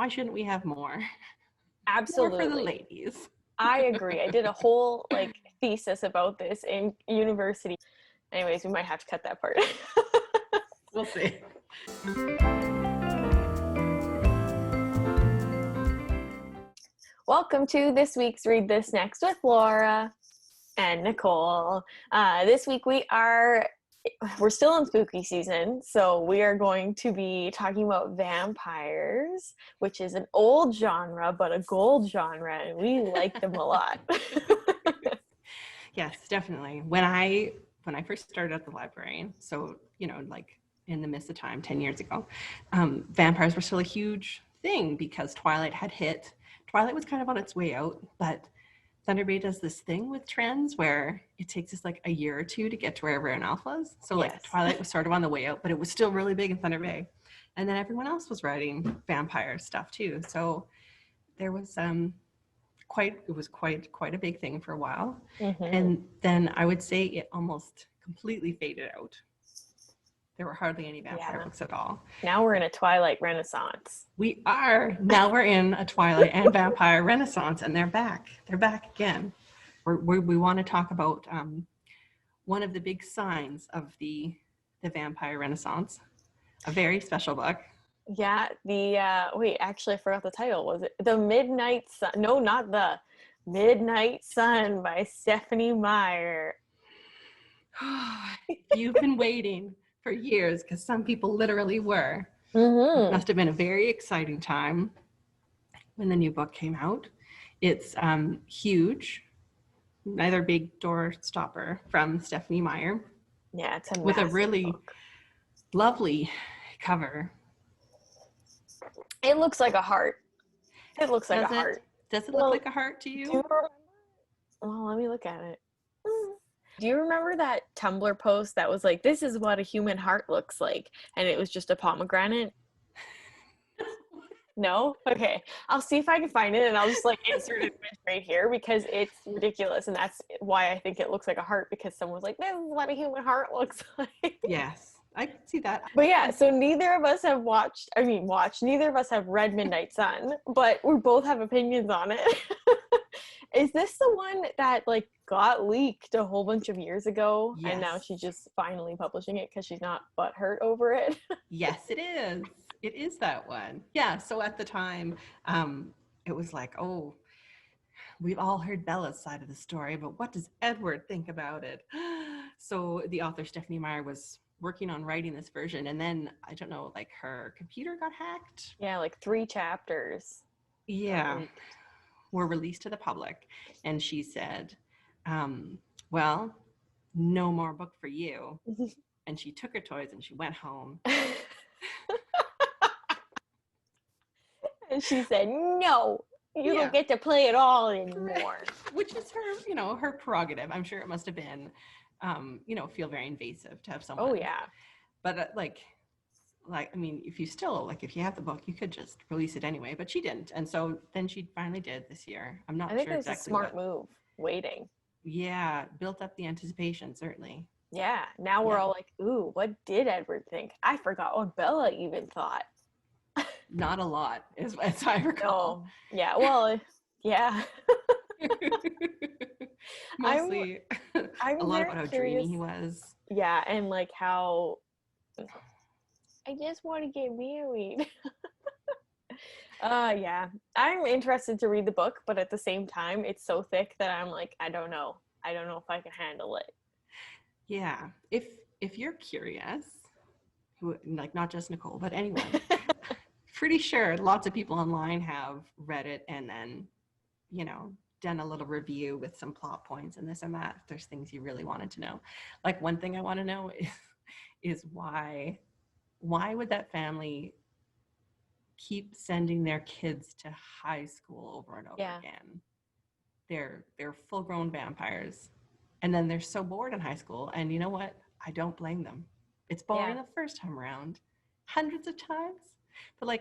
Why shouldn't we have more? Absolutely. More for the ladies. I agree. I did a whole thesis about this in university. Anyways, we might have to cut that part. We'll see. Welcome to this week's Read This Next with Laura and Nicole. This week we're still in spooky season, so we are going to be talking about vampires, which is an old genre, but a gold genre, and we like them a lot. Yes, definitely. When I first started at the library, so, in the midst of time, 10 years ago, vampires were still a huge thing because Twilight had hit. Twilight was kind of on its way out, but Thunder Bay does this thing with trends where it takes us like a year or two to get to where everyone else was. So Yes. Twilight was sort of on the way out, but it was still really big in Thunder Bay. And then everyone else was writing vampire stuff too. So there was quite a big thing for a while. Mm-hmm. And then I would say it almost completely faded out. There were hardly any vampire books at all. Now we're in a Twilight renaissance. We are. Now we're in a Twilight and vampire renaissance, and they're back. They're back again. We want to talk about one of the big signs of the vampire renaissance, a very special book. Yeah, actually I forgot the title. Was it The Midnight Sun? No, not The Midnight Sun by Stephanie Meyer. You've been waiting for years, because some people literally were. Mm-hmm. It must have been a very exciting time when the new book came out. It's huge, another big door stopper from Stephanie Meyer. Yeah, it's with a really book. Lovely cover. It looks like a heart. It looks like a heart. Does it look like a heart to you? Well, let me look at it. Do you remember that Tumblr post that was like, this is what a human heart looks like, and it was just a pomegranate? No? Okay. I'll see if I can find it, and I'll just insert it right here because it's ridiculous, and that's why I think it looks like a heart, because someone was like, this is what a human heart looks like. Yes, I can see that. But yeah, so neither of us have neither of us have read Midnight Sun, but we both have opinions on it. Is this the one that got leaked a whole bunch of years ago? Yes. And now she's just finally publishing it because she's not butthurt over it? Yes, it is. It is that one. Yeah, so at the time, it was like, oh, we've all heard Bella's side of the story, but what does Edward think about it? So the author, Stephanie Meyer, was working on writing this version, and then, I don't know, her computer got hacked? Yeah, 3 chapters. Yeah. Were released to the public, and she said, well, no more book for you. And she took her toys and she went home. And she said, no, you don't get to play it all anymore. Which is her, her prerogative. I'm sure it must have been, feel very invasive to have someone. Oh, yeah. But if you have the book, you could just release it anyway, but she didn't. And so then she finally did this year. I'm not sure exactly. I think it was a smart move, waiting. Yeah, built up the anticipation, certainly. Yeah, now we're all like, ooh, what did Edward think? I forgot what Bella even thought. Not a lot, as I recall. No. Yeah, well, yeah. Mostly I'm a lot about how dreamy he was. Yeah, and how... I just want to get married. Yeah. I'm interested to read the book, but at the same time, it's so thick that I'm like, I don't know. I don't know if I can handle it. Yeah. If you're curious, not just Nicole, but anyone, pretty sure lots of people online have read it and then, done a little review with some plot points and this and that. If there's things you really wanted to know. One thing I want to know is why would that family keep sending their kids to high school over and over again? They're full-grown vampires, and then they're so bored in high school. And you know what? I don't blame them. It's boring the first time around, hundreds of times. But are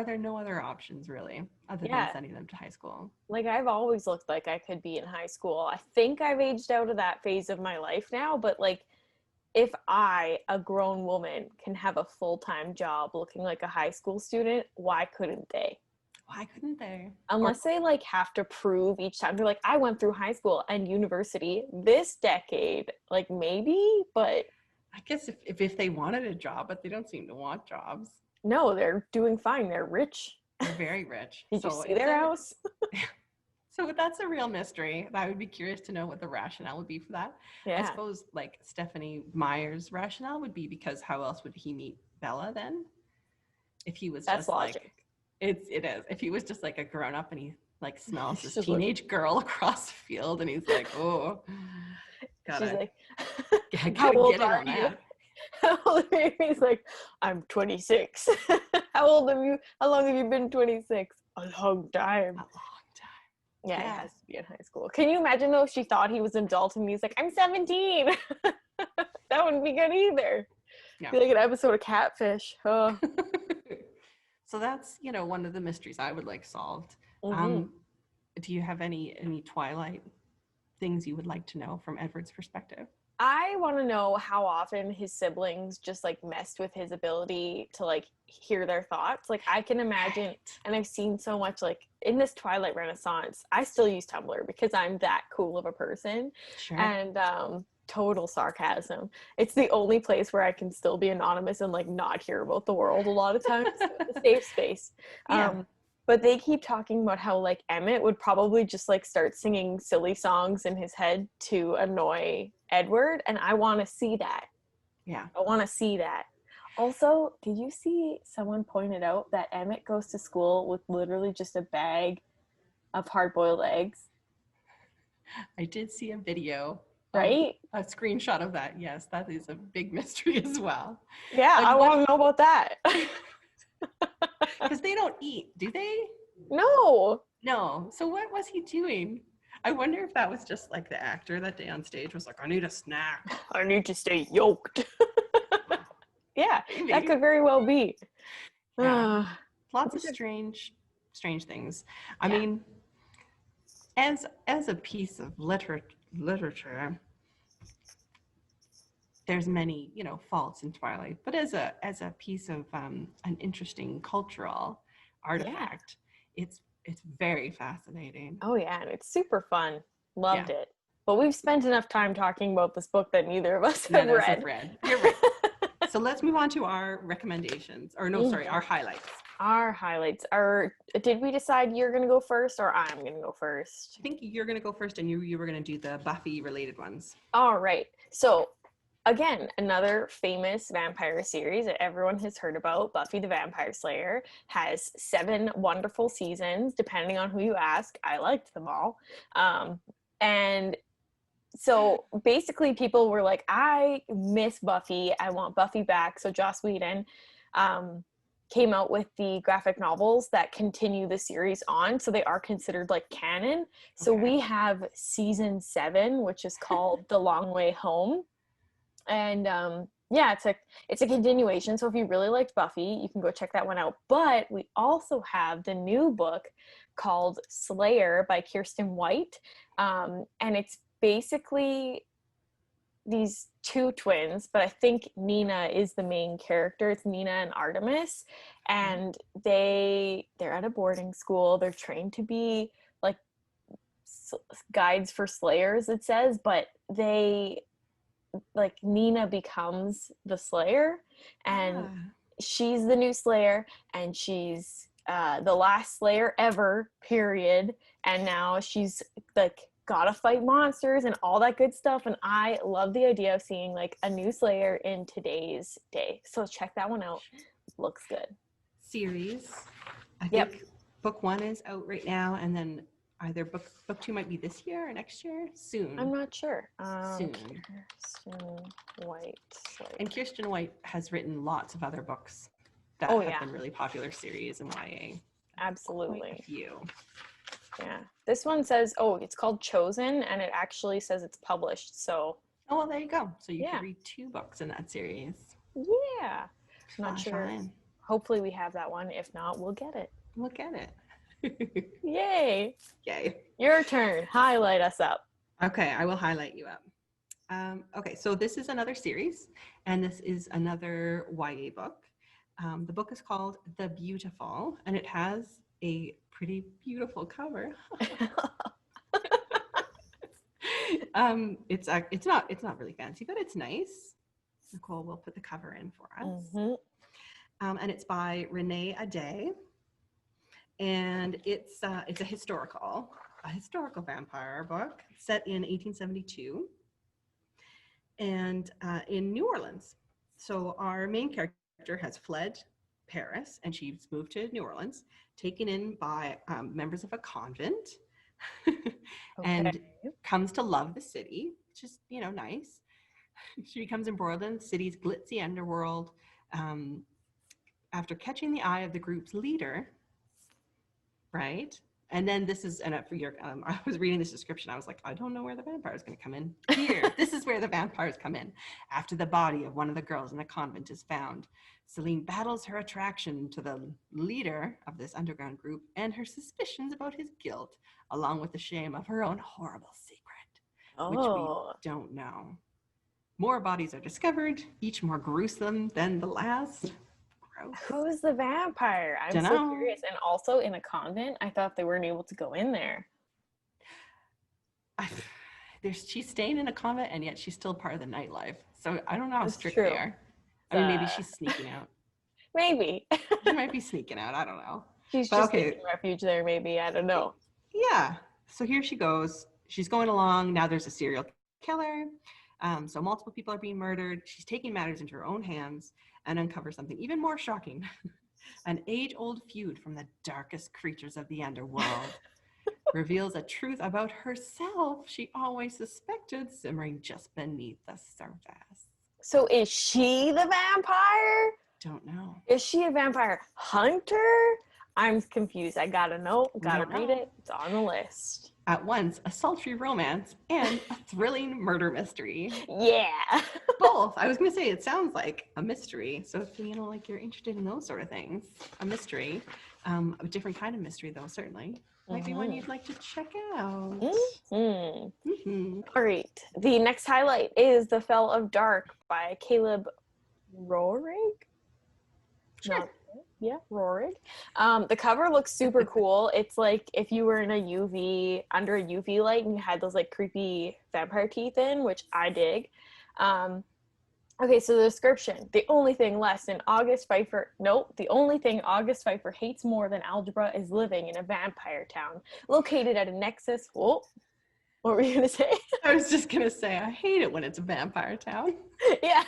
there no other options really other than sending them to high school? I've always looked like I could be in high school. I think I've aged out of that phase of my life now, but if I, a grown woman, can have a full-time job looking like a high school student, why couldn't they? Why couldn't they? Unless they like have to prove each time. They're like, I went through high school and university this decade. Like maybe, but I guess if they wanted a job, but they don't seem to want jobs. no, they're doing fine. They're rich. They're very rich. Did you see their house? So that's a real mystery. I would be curious to know what the rationale would be for that. Yeah. I suppose like Stephanie Meyer's rationale would be because how else would he meet Bella then? If he was That's just logic. like it is. If he was just like a grown up and he like smells this She's teenage girl across the field and he's like, oh, She's gotta, like, gotta how old get in are on you? that. How old are you? He's like, I'm 26. How old have you? How long have you been 26? A long time. A long time. Yeah, Yeah. it has to be in high school. Can you imagine though if she thought he was an adult and he's like, I'm 17? That wouldn't be good either. Yeah. Be like an episode of Catfish. Oh. So that's, one of the mysteries I would like solved. Mhm. Do you have any Twilight things you would like to know from Edward's perspective? I want to know how often his siblings just like messed with his ability to like hear their thoughts. Like I can imagine, and I've seen so much like in this Twilight Renaissance, I still use Tumblr because I'm that cool of a person. Sure. And total sarcasm. It's the only place where I can still be anonymous and like not hear about the world a lot of times. It's a safe space. Yeah. But they keep talking about how like Emmett would probably just like start singing silly songs in his head to annoy Edward, and I want to see that. Yeah. I want to see that. Also, did you see someone pointed out that Emmett goes to school with literally just a bag of hard-boiled eggs? I did see a video. Right? A screenshot of that. Yes, that is a big mystery as well. Yeah, Like, I want to know about that. Because they don't eat, do they? No. No. So what was he doing? I wonder if that was just like the actor that day on stage was like, I need a snack. I need to stay yoked. Yeah, Maybe. that could very well be. Yeah. Lots of strange things. I Yeah. mean, as a piece of literature, there's many faults in Twilight, but as a piece of an interesting cultural artifact, it's very fascinating. Oh yeah, and it's super fun. Loved it. But we've spent enough time talking about this book that neither of us have read. You're right. So let's move on to our recommendations, or no, sorry, our highlights. Our highlights are, did we decide you're going to go first or I'm going to go first? I think you're going to go first and you were going to do the Buffy related ones. All right. So again, another famous vampire series that everyone has heard about, Buffy the Vampire Slayer, has 7 wonderful seasons, depending on who you ask. I liked them all. And so basically people were like, I miss Buffy. I want Buffy back. So Joss Whedon came out with the graphic novels that continue the series on. So they are considered like canon. So we have season 7, which is called The Long Way Home. And yeah, it's a continuation. So if you really liked Buffy, you can go check that one out. But we also have the new book called Slayer by Kirsten White. And it's basically these 2 twins, but I think Nina is the main character. It's Nina and Artemis. And they're at a boarding school. They're trained to be like guides for slayers, it says, but Nina becomes the Slayer, and she's the new Slayer, and she's the last Slayer ever, period. And now she's like gotta fight monsters and all that good stuff. And I love the idea of seeing like a new Slayer in today's day. So check that one out. Looks good. Series. I think book 1 is out right now, and then either book 2 might be this year or next year. Soon. I'm not sure. Soon. Kirsten White. And Kirsten White has written lots of other books that have been really popular series in YA. Absolutely. Quite a few. Yeah. This one says, it's called Chosen, and it actually says it's published. So. Oh, well, there you go. So you can read 2 books in that series. Yeah. I'm not sure. Fine. Hopefully we have that one. If not, we'll get it. We'll get it. Yay. Yay. Your turn. Highlight us up. Okay, I will highlight you up. Okay, so this is another series, and this is another YA book. The book is called The Beautiful, and it has a pretty beautiful cover. It's not really fancy, but it's nice. Nicole will put the cover in for us. And it's by Renee Ade, and it's a historical vampire book set in 1872 and in New Orleans. So our main character has fled Paris, and she's moved to New Orleans, taken in by members of a convent, and comes to love the city, which is, nice. She becomes embroiled in the city's glitzy underworld after catching the eye of the group's leader, right? And then this is, and for your, I was reading this description. I was like, I don't know where the vampire is going to come in. Here, this is where the vampires come in. After the body of one of the girls in the convent is found, Celine battles her attraction to the leader of this underground group and her suspicions about his guilt, along with the shame of her own horrible secret, which we don't know. More bodies are discovered, each more gruesome than the last. Who's the vampire? I'm so curious. And also in a convent, I thought they weren't able to go in there. She's staying in a convent, and yet she's still part of the nightlife. So I don't know how strict they are. I mean, maybe she's sneaking out. Maybe. She might be sneaking out. I don't know. She's just taking refuge there, maybe. I don't know. Yeah. So here she goes. She's going along. Now there's a serial killer. So multiple people are being murdered. She's taking matters into her own hands and uncovers something even more shocking. An age-old feud from the darkest creatures of the underworld reveals a truth about herself she always suspected simmering just beneath the surface. So is she the vampire? Don't know. Is she a vampire hunter? I'm confused. I gotta know. Gotta read it. It's on the list. At once, a sultry romance and a thrilling murder mystery. Yeah. Both. I was going to say, it sounds like a mystery. So if, you're interested in those sort of things, a mystery, a different kind of mystery, though, certainly, might be one you'd like to check out. All right. The next highlight is The Fell of Dark by Caleb Roehrig. Sure. Roehrig. The cover looks super cool. It's like if you were in under a UV light and you had those like creepy vampire teeth in, which I dig. Okay, so the description: the only thing August Pfeiffer hates more than algebra is living in a vampire town located at a nexus. Whoa. What were you going to say? I was just going to say, I hate it when it's a vampire town. Yeah.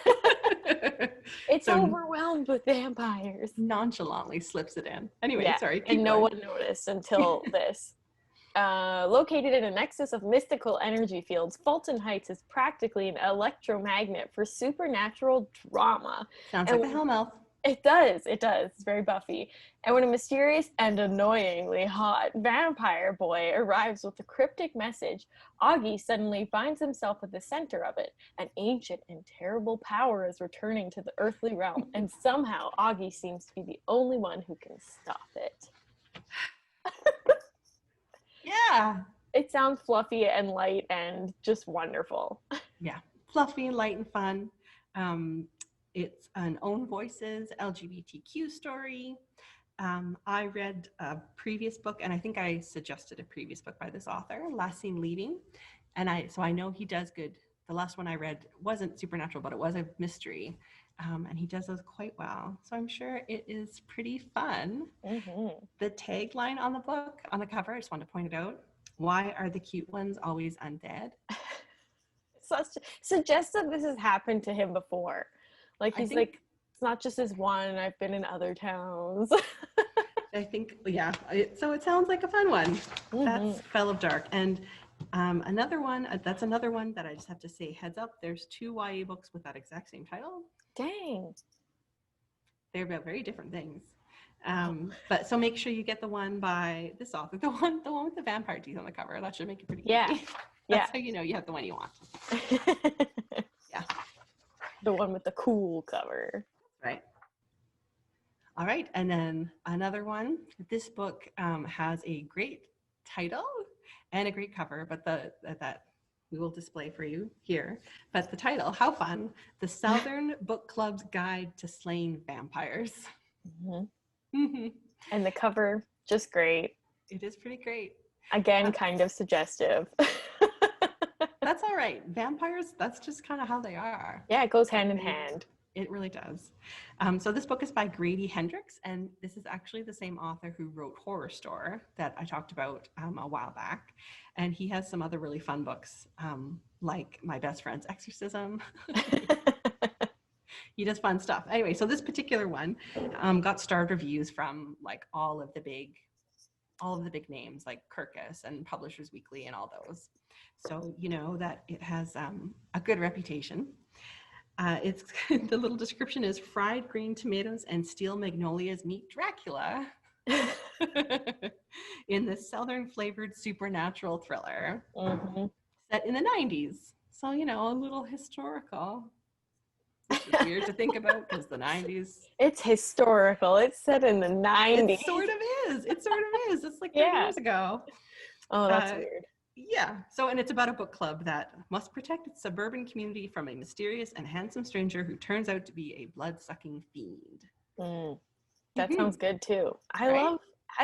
It's overwhelmed with vampires. Nonchalantly slips it in. Anyway, sorry. And no one noticed until this. Located in a nexus of mystical energy fields, Fulton Heights is practically an electromagnet for supernatural drama. Sounds like a Hellmouth. It does. It's very Buffy. And when a mysterious and annoyingly hot vampire boy arrives with a cryptic message, Augie suddenly finds himself at the center of it. An ancient and terrible power is returning to the earthly realm, and somehow Augie seems to be the only one who can stop it. Yeah. It sounds fluffy and light and just wonderful. Yeah. Fluffy and light and fun. It's an own voices LGBTQ story. I read a previous book, and I think I suggested a previous book by this author, Last Seen Leaving. So I know he does good. The last one I read wasn't supernatural, but it was a mystery. And he does those quite well. So I'm sure it is pretty fun. Mm-hmm. The tagline on the book, on the cover, I just want to point it out. Why are the cute ones always undead? Suggests that this has happened to him before. Like he's like, it's not just this one. I've been in other towns. I think, yeah. So it sounds like a fun one. Mm-hmm. That's Fell of Dark. And another one, that's another one that I just have to say, heads up, there's 2 YA books with that exact same title. Dang. They're about very different things. But so make sure you get the one by this author, the one with the vampire teeth on the cover. That should make it pretty easy. Yeah. That's how you know you have the one you want. Yeah. The one with the cool cover. Right. All right. And then another one. This book has a great title and a great cover, but that we will display for you here. But the title, how fun, The Southern Book Club's Guide to Slaying Vampires. Mhm. Mhm. And the cover, just great. It is pretty great. Again, kind of suggestive. That's all right. Vampires, that's just kind of how they are. Yeah, it goes hand in hand. It really does. So this book is by Grady Hendrix, and this is actually the same author who wrote Horror Store that I talked about a while back. And he has some other really fun books, like My Best Friend's Exorcism. He does fun stuff. Anyway, so this particular one got starred reviews from like all of the big names like Kirkus and Publishers Weekly and all those. So you know that it has a good reputation. It's the little description is fried green tomatoes and steel magnolias meet Dracula in this southern flavored supernatural thriller set in the 90s. So, you know, a little historical. Which is weird to think about because the 90s. It's historical. It's set in the 90s. It sort of is. It sort of is. It's like 30 years ago. Oh, that's weird. Yeah. So, and it's about a book club that must protect its suburban community from a mysterious and handsome stranger who turns out to be a blood-sucking fiend. That sounds good too. I Right?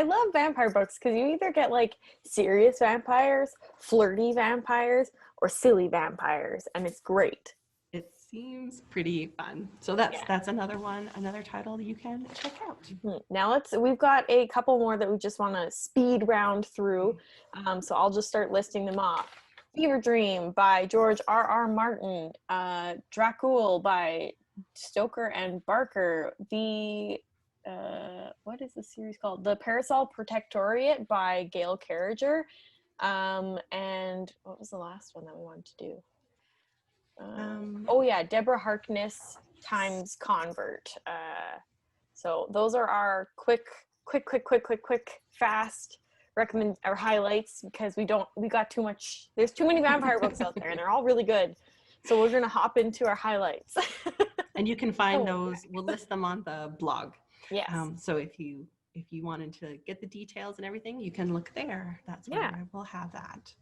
love vampire books because you either get like serious vampires, flirty vampires, or silly vampires, and it's great. It seems pretty fun. So that's another title that you can check out. Now we've got a couple more that we just want to speed round through. So I'll just start listing them off. Fever Dream by George R.R. Martin, Dracul by Stoker and Barker, what is the series called? The Parasol Protectorate by Gail Carriger, and what was the last one that we wanted to do? Deborah Harkness times Convert. So those are our quick, fast recommend our highlights because we got too much. There's too many vampire books out there, and they're all really good. So we're gonna hop into our highlights. And you can find those. We'll list them on the blog. Yes. So if you wanted to get the details and everything, you can look there. That's where I will have that.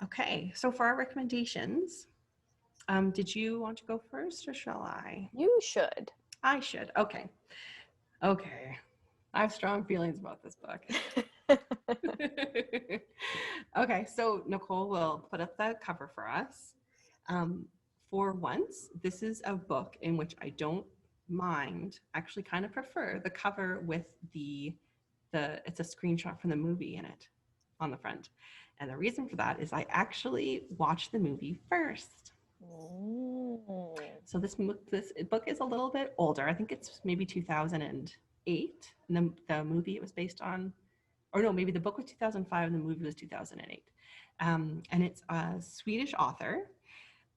Okay. So for our recommendations, did you want to go first or shall I? You should. I should. Okay. I have strong feelings about this book. Okay, so Nicole will put up the cover for us. For once, this is a book in which I don't mind, actually kind of prefer the cover with it's a screenshot from the movie in it on the front. And the reason for that is I actually watched the movie first. So this book is a little bit older. I think it's maybe 2008. And the movie it was based on, or no, maybe the book was 2005 and the movie was 2008. And it's a Swedish author.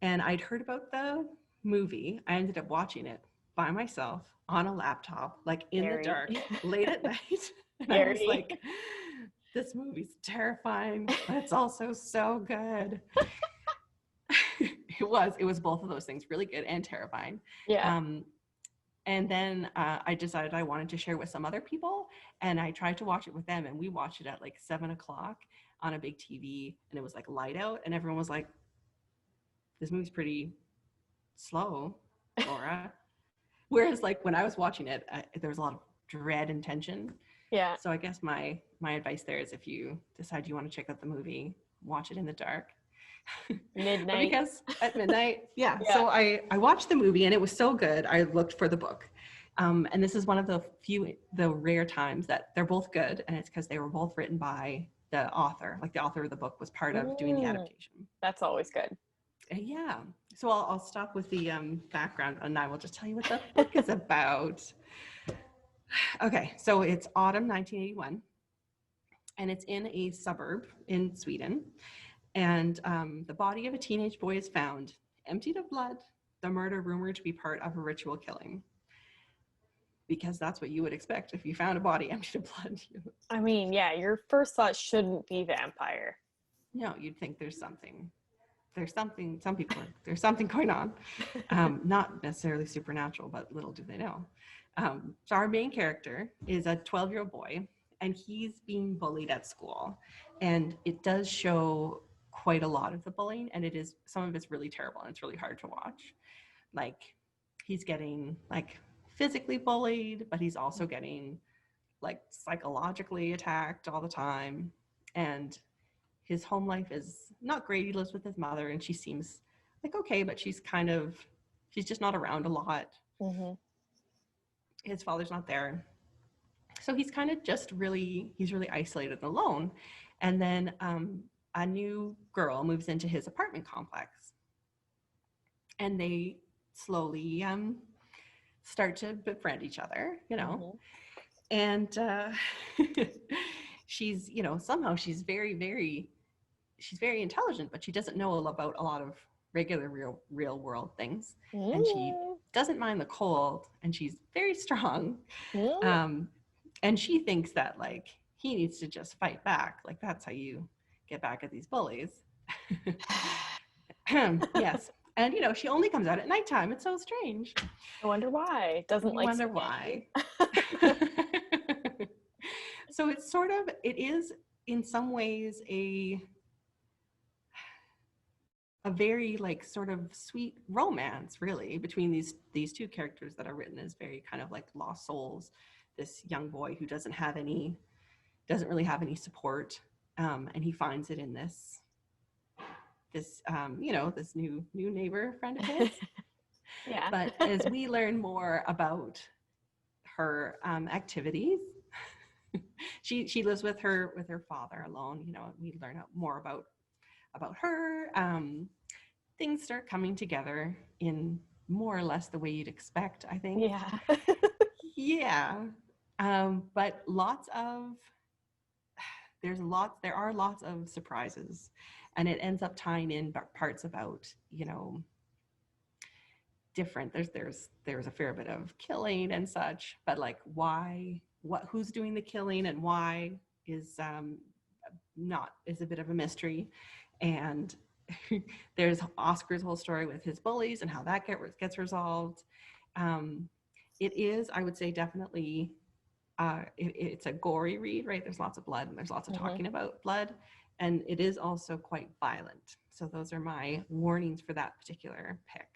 And I'd heard about the movie. I ended up watching it by myself on a laptop, like in the dark, late at night. And I was like, this movie's terrifying, but it's also so good. It was both of those things, really good and terrifying. Yeah. And then I decided I wanted to share with some other people, and I tried to watch it with them, and we watched it at like 7:00 on a big TV, and it was like light out, and everyone was like, this movie's pretty slow, Laura. Whereas like when I was watching it, there was a lot of dread and tension. Yeah. So I guess my advice there is if you decide you want to check out the movie, watch it in the dark. Midnight. Because at midnight, yeah. So I watched the movie and it was so good. I looked for the book. And this is one of the rare times that they're both good. And it's because they were both written by the author. Like the author of the book was part of doing the adaptation. That's always good. Yeah. So I'll stop with the background and I will just tell you what the book is about. Okay. So it's autumn 1981 and it's in a suburb in Sweden. And the body of a teenage boy is found, emptied of blood, the murder rumored to be part of a ritual killing. Because that's what you would expect if you found a body emptied of blood. I mean, yeah, your first thought shouldn't be vampire. No, you'd think there's something going on. Not necessarily supernatural, but little do they know. So our main character is a 12-year-old boy, and he's being bullied at school. And it does show quite a lot of the bullying, and some of it's really terrible and it's really hard to watch. Like he's getting like physically bullied, but he's also getting like psychologically attacked all the time. And his home life is not great. He lives with his mother and she seems like okay, but she's just not around a lot. Mm-hmm. His father's not there. So he's kind of he's really isolated and alone. And then a new girl moves into his apartment complex. And they slowly start to befriend each other, Mm-hmm. And she's, somehow she's very intelligent, but she doesn't know about a lot of regular real world things. Mm. And she doesn't mind the cold, and she's very strong. And she thinks that like he needs to just fight back. Like that's how you get back at these bullies. Yes. And she only comes out at nighttime. It's so strange. I wonder why. Doesn't like. Wonder why. So it is in some ways a very like sort of sweet romance, really, between these two characters that are written as very kind of like lost souls. This young boy who doesn't really have any support, and he finds it in this this new neighbor friend of his. Yeah. But as we learn more about her activities, she lives with her father alone. We learn more about her. Things start coming together in more or less the way you'd expect, I think. Yeah. Yeah. But there are lots of surprises, and it ends up tying in parts about, different, there's a fair bit of killing and such, but like who's doing the killing and why is a bit of a mystery. And there's Oscar's whole story with his bullies and how that gets resolved. It is, I would say, definitely it's a gory read, right? There's lots of blood and there's lots of talking about blood, and it is also quite violent. So those are my warnings for that particular pick.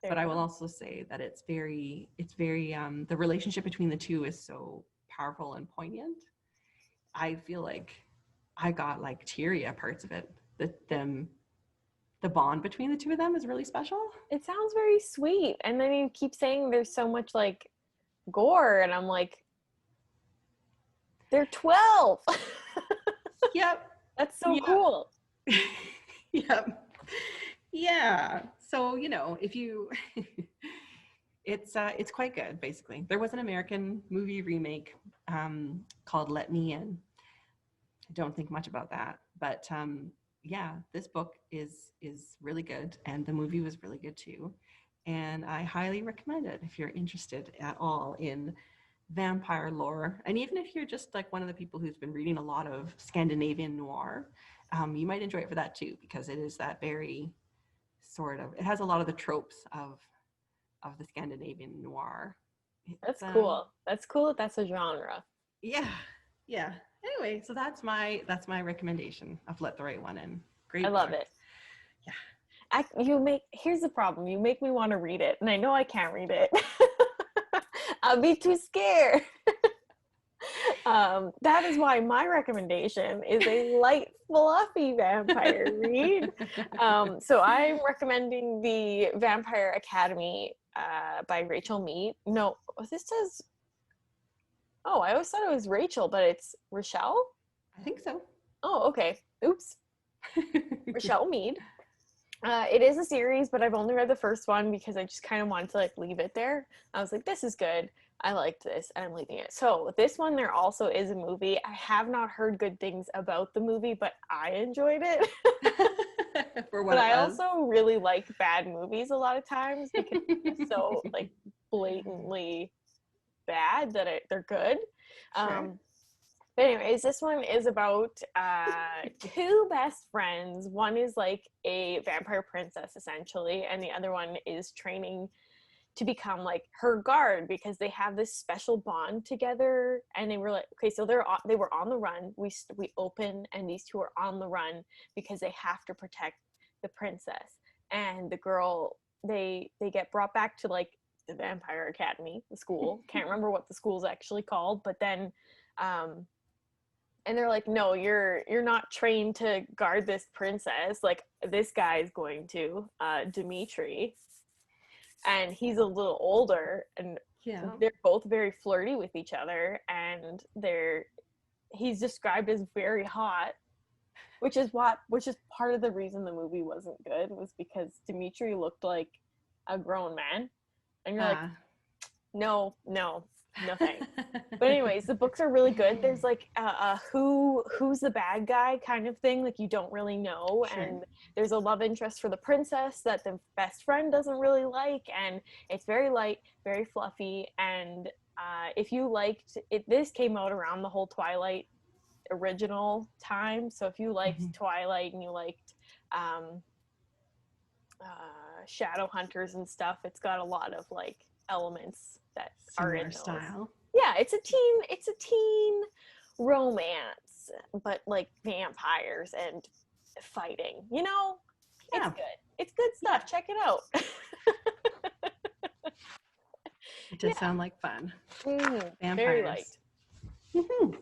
But I will also say that it's very the relationship between the two is so powerful and poignant. I feel like I got like teary at parts of it. The bond between the two of them is really special. It sounds very sweet. And then you keep saying there's so much like gore, and I'm like, they're 12. Yep. That's so cool. Yep. Yeah. So, if you it's quite good, basically. There was an American movie remake called Let Me In. I don't think much about that, but yeah, this book is really good, and the movie was really good too. And I highly recommend it if you're interested at all in vampire lore. And even if you're just like one of the people who's been reading a lot of Scandinavian noir, you might enjoy it for that too, because it is that very it has a lot of the tropes of the Scandinavian noir. That's cool. That's cool. That's a genre. Yeah. Yeah. Anyway, so that's my recommendation of Let the Right One In. Great. I love it. Yeah. Here's the problem. You make me want to read it, and I know I can't read it. I'll be too scared. That is why my recommendation is a light, fluffy vampire read. So I'm recommending the Vampire Academy by Rachel Mead. No, this says... Oh, I always thought it was Rachel, but it's Rochelle? I think so. Oh, okay. Oops. Rochelle Mead. It is a series, but I've only read the first one because I just kind of wanted to like leave it there. I was like, this is good. I liked this, and I'm leaving it. So this one, there also is a movie. I have not heard good things about the movie, but I enjoyed it. But I also really like bad movies a lot of times because they're so like blatantly bad that they're good. Sure. But anyways, this one is about two best friends. One is like a vampire princess essentially, and the other one is training to become like her guard, because they have this special bond together. And they were like, okay, so they were on the run. We open and these two are on the run because they have to protect the princess. And the girl, they get brought back to like the Vampire Academy, the school. Can't remember what the school's actually called, but then and they're like, no, you're not trained to guard this princess. Like, this guy's going to, Dimitri. And he's a little older, and they're both very flirty with each other, and he's described as very hot, which is part of the reason the movie wasn't good, was because Dimitri looked like a grown man. And you're like, no thanks. But anyways, the books are really good. There's like who's the bad guy kind of thing, like you don't really know. Sure. And there's a love interest for the princess that the best friend doesn't really like, and it's very light, very fluffy. And if you liked it, this came out around the whole Twilight original time, so if you liked Twilight and you liked Shadowhunters and stuff, it's got a lot of like elements that are in those. Style. Yeah, it's a teen romance, but like vampires and fighting. You know, it's good. It's good stuff. Yeah. Check it out. It does sound like fun. Vampires. Very light. So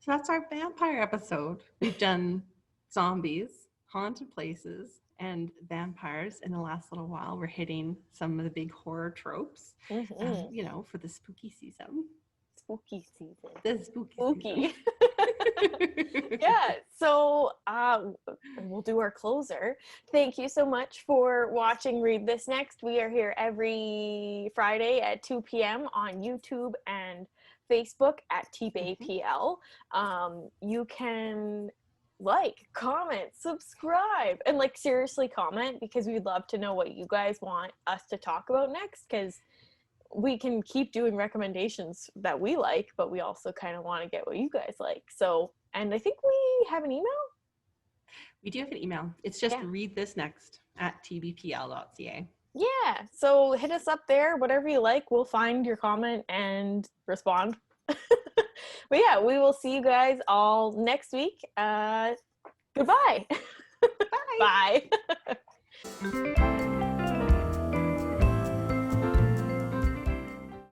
that's our vampire episode. We've done zombies, haunted places, and vampires. In the last little while, we're hitting some of the big horror tropes, for the spooky season. The spooky. Yeah, so we'll do our closer. Thank you so much for watching Read This Next. We are here every Friday at 2 p.m. on YouTube and Facebook at TBayPL. You can like, comment, subscribe, and like seriously comment, because we'd love to know what you guys want us to talk about next, because we can keep doing recommendations that we like, but we also kind of want to get what you guys like. So, and I think we have an email. We do have an email. It's just readthisnext@tbpl.ca. Yeah, so hit us up there, whatever you like. We'll find your comment and respond. But yeah, we will see you guys all next week. Goodbye. Bye. Bye.